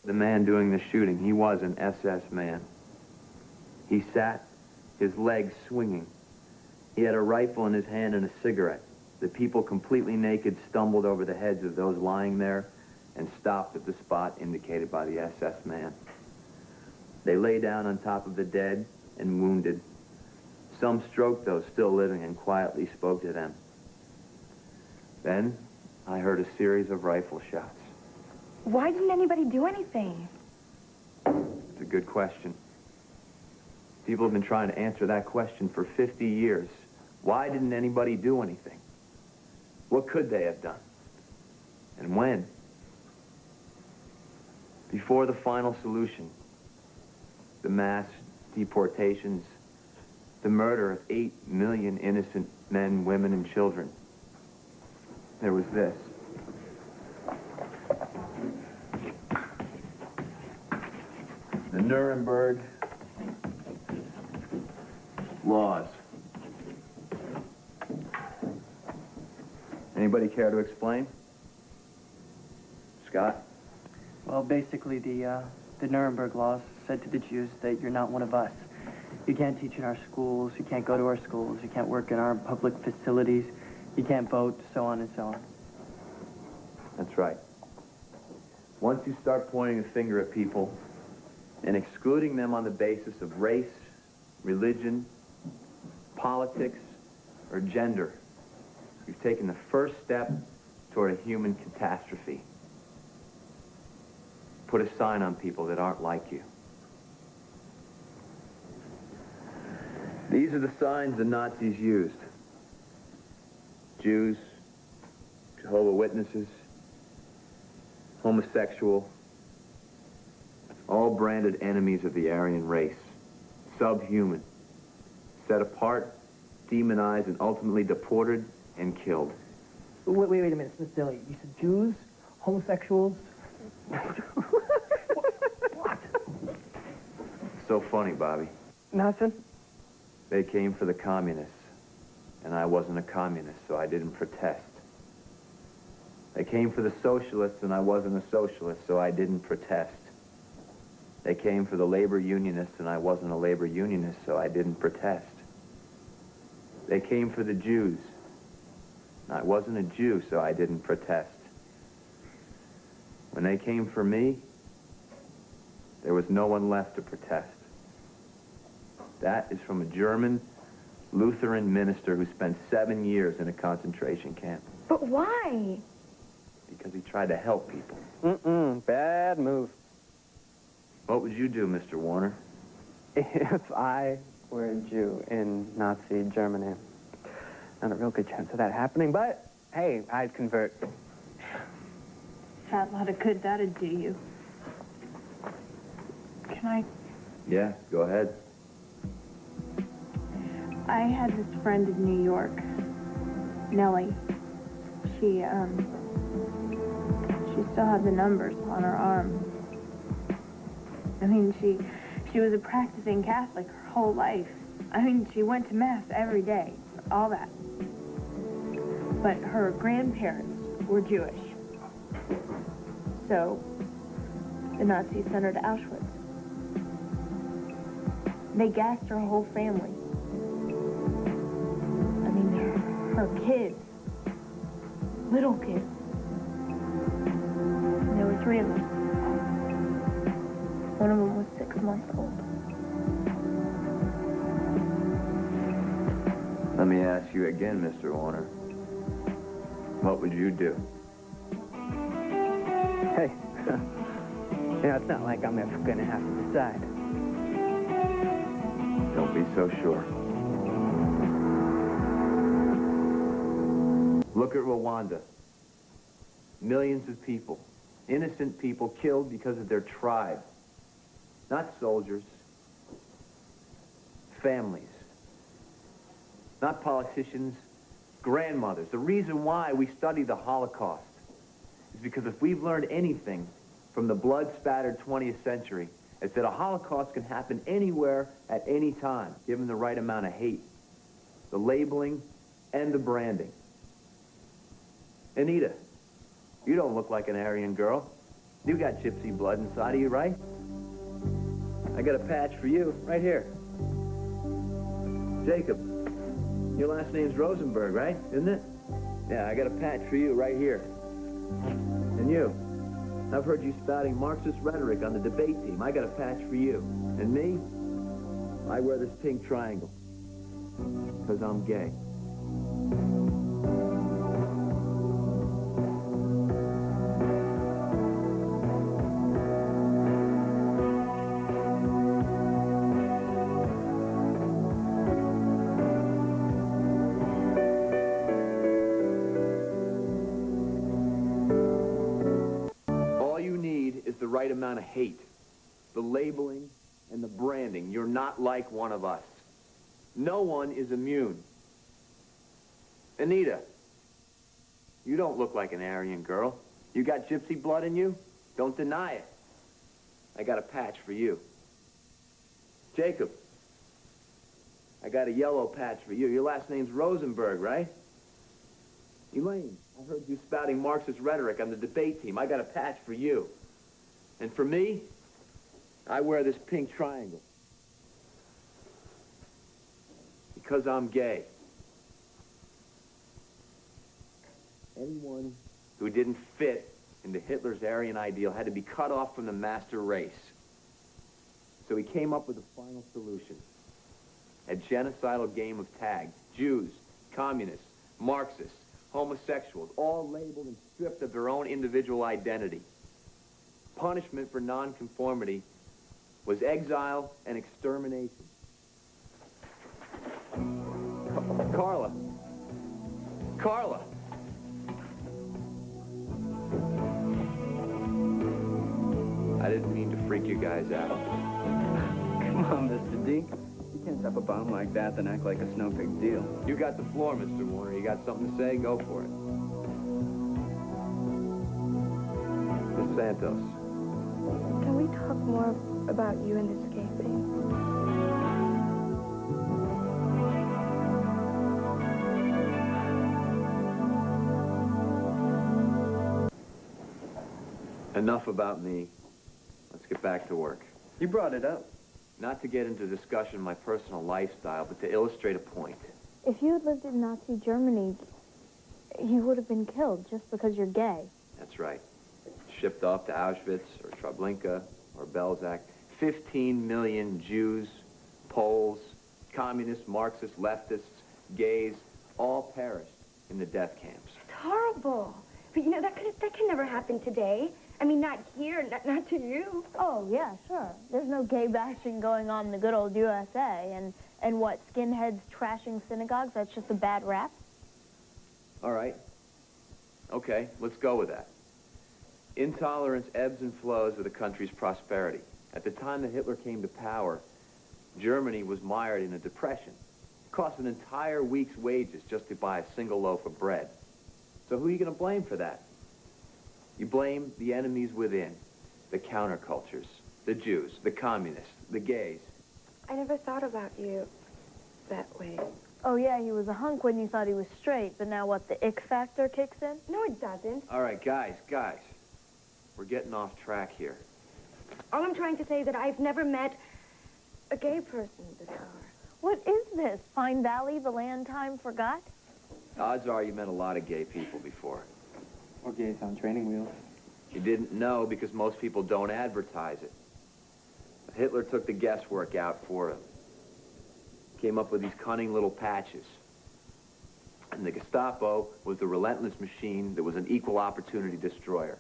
The man doing the shooting, he was an SS man. He sat, his legs swinging. He had a rifle in his hand and a cigarette. The people, completely naked, stumbled over the heads of those lying there and stopped at the spot indicated by the SS man. They lay down on top of the dead and wounded. Some stroked those still living and quietly spoke to them. Then I heard a series of rifle shots. Why didn't anybody do anything? It's a good question. People have been trying to answer that question for 50 years. Why didn't anybody do anything? What could they have done? And when? Before the final solution, the mass deportations, the murder of 8 million innocent men, women, and children, there was this. The Nuremberg laws. Anybody care to explain? Scott? Well, basically, the Nuremberg laws said to the Jews that you're not one of us. You can't teach in our schools, you can't go to our schools, you can't work in our public facilities, you can't vote, so on and so on. That's right. Once you start pointing a finger at people and excluding them on the basis of race, religion, politics, or gender, you've taken the first step toward a human catastrophe. Put a sign on people that aren't like you. These are the signs the Nazis used. Jews, Jehovah's Witnesses, homosexual, all branded enemies of the Aryan race, subhuman, set apart, demonized, and ultimately deported and killed. Wait a minute, Smith Dilly. You said Jews, homosexuals? What? So funny, Bobby. Nothing. They came for the communists, and I wasn't a communist, so I didn't protest. They came for the socialists, and I wasn't a socialist, so I didn't protest. They came for the labor unionists, and I wasn't a labor unionist, so I didn't protest. They came for the Jews. I wasn't a Jew, so I didn't protest. When they came for me, there was no one left to protest. That is from a German Lutheran minister who spent 7 years in a concentration camp. But why? Because he tried to help people. Bad move. What would you do, Mr. Warner? If I were a Jew in Nazi Germany, not a real good chance of that happening, but hey, I'd convert. Fat lot of good that'd do you. Can I? Yeah, go ahead. I had this friend in New York, Nellie. She still had the numbers on her arm. I mean, she was a practicing Catholic her whole life. I mean, she went to Mass every day, all that. But her grandparents were Jewish. So, the Nazis sent her to Auschwitz. They gassed her whole family. I mean, her kids. Little kids. There were 3 of them. One of them was 6 months old. Let me ask you again, Mr. Warner. What would you do? Hey, it's not like I'm ever gonna have to decide. Don't be so sure. Look at Rwanda. Millions of people, innocent people killed because of their tribe. Not soldiers. Families. Not politicians. Grandmothers. The reason why we study the Holocaust is because if we've learned anything from the blood-spattered 20th century, it's that a Holocaust can happen anywhere at any time, given the right amount of hate, the labeling, and the branding. Anita, you don't look like an Aryan girl. You got gypsy blood inside of you, right? I got a patch for you, right here. Jacob, your last name's Rosenberg, right? Isn't it? Yeah, I got a patch for you right here. And you, I've heard you spouting Marxist rhetoric on the debate team. I got a patch for you. And me, I wear this pink triangle. Because I'm gay. The right amount of hate, the labeling and the branding. You're not like one of us. No one is immune. Anita, you don't look like an Aryan girl. You got gypsy blood in you? Don't deny it. I got a patch for you. Jacob, I got a yellow patch for you. Your last name's Rosenberg, right? Elaine, I heard you spouting Marxist rhetoric on the debate team. I got a patch for you. And for me, I wear this pink triangle. Because I'm gay. Anyone who didn't fit into Hitler's Aryan ideal had to be cut off from the master race. So he came up with a final solution. A genocidal game of tag. Jews, communists, Marxists, homosexuals, all labeled and stripped of their own individual identity. Punishment for nonconformity was exile and extermination. Carla. Carla. I didn't mean to freak you guys out. Come on, Mr. D. You can't drop a bomb like that and act like it's no big deal. You got the floor, Mr. Warner. You got something to say? Go for it. Miss Santos. Can we talk more about you and this gay thing? Enough about me. Let's get back to work. You brought it up. Not to get into discussion of my personal lifestyle, but to illustrate a point. If you had lived in Nazi Germany, you would have been killed just because you're gay. That's right. Shipped off to Auschwitz or Treblinka or Belzec. 15 million Jews, Poles, communists, Marxists, leftists, gays, all perished in the death camps. It's horrible. But you know, that can never happen today. I mean, not here, not to you. Oh, yeah, sure. There's no gay bashing going on in the good old USA. And what, skinheads trashing synagogues? That's just a bad rap? All right. Okay, let's go with that. Intolerance ebbs and flows with a country's prosperity. At the time that Hitler came to power, Germany was mired in a depression. It cost an entire week's wages just to buy a single loaf of bread. So who are you going to blame for that? You blame the enemies within, the countercultures, the Jews, the communists, the gays. I never thought about you that way. Oh, yeah, he was a hunk when you thought he was straight, but now what, the ick factor kicks in? No, it doesn't. All right, guys. We're getting off track here. All I'm trying to say is that I've never met a gay person before. What is this? Pine Valley, the land time forgot? Odds are you met a lot of gay people before. Or gays on training wheels. You didn't know because most people don't advertise it. Hitler took the guesswork out for him. Came up with these cunning little patches. And the Gestapo was the relentless machine that was an equal opportunity destroyer.